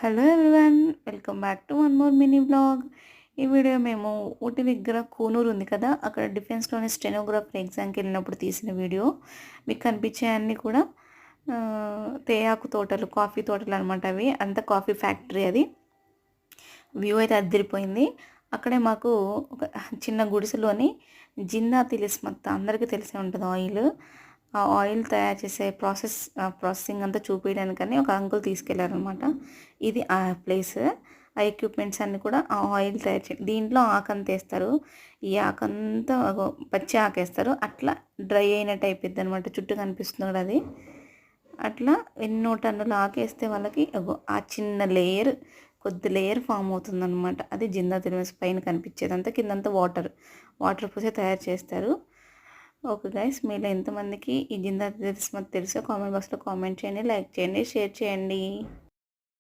Hello everyone, welcome back to one more mini blog. ఈ video మేము ఊటీ దగ్గర కూనూరు ఉంది కదా, అక్కడ డిఫెన్స్లోని స్టెనోగ్రాఫర్ ఎగ్జామ్కి వెళ్ళినప్పుడు తీసిన వీడియో. మీకు కనిపించే అన్నీ కూడా తేయాకు తోటలు, కాఫీ తోటలు అనమాట. అవి అంత కాఫీ ఫ్యాక్టరీ. అది వ్యూ అయితే అద్దరిపోయింది. అక్కడే మాకు ఒక చిన్న గుడిసెలోని జిందా తిలిస్మత్, అందరికీ తెలిసే ఉంటుంది ఆయిల్. ఆ ఆయిల్ తయారు చేసే ప్రాసెసింగ్ అంతా చూపించడానికని ఒక అంకుల్ తీసుకెళ్లారనమాట. ఇది ఆ ప్లేస్. ఆ ఎక్విప్మెంట్స్ అన్నీ కూడా ఆ ఆయిల్ తయారు దీంట్లో ఆకంత వేస్తారు. ఈ ఆకంతా పచ్చి ఆకేస్తారు, అట్లా డ్రై అయినట్టు అయిపోద్ది అనమాట. చుట్టూ కనిపిస్తుంది కూడా అది. అట్లా ఎన్నో టన్నులు ఆకేస్తే వాళ్ళకి ఆ చిన్న లేయర్, కొద్ది లేయర్ ఫామ్ అవుతుందన్నమాట. అది జిందా తిలిస్మత్ పైన కనిపించేది అంతా, కిందంతా వాటర్ పోసే తయారు చేస్తారు. ఓకే గైస్, మీలో ఎంతమందికి ఈ జిందా తిలిస్మత్ తెలుసో కామెంట్ బాక్స్లో కామెంట్ చేయండి, లైక్ చేయండి, షేర్ చేయండి.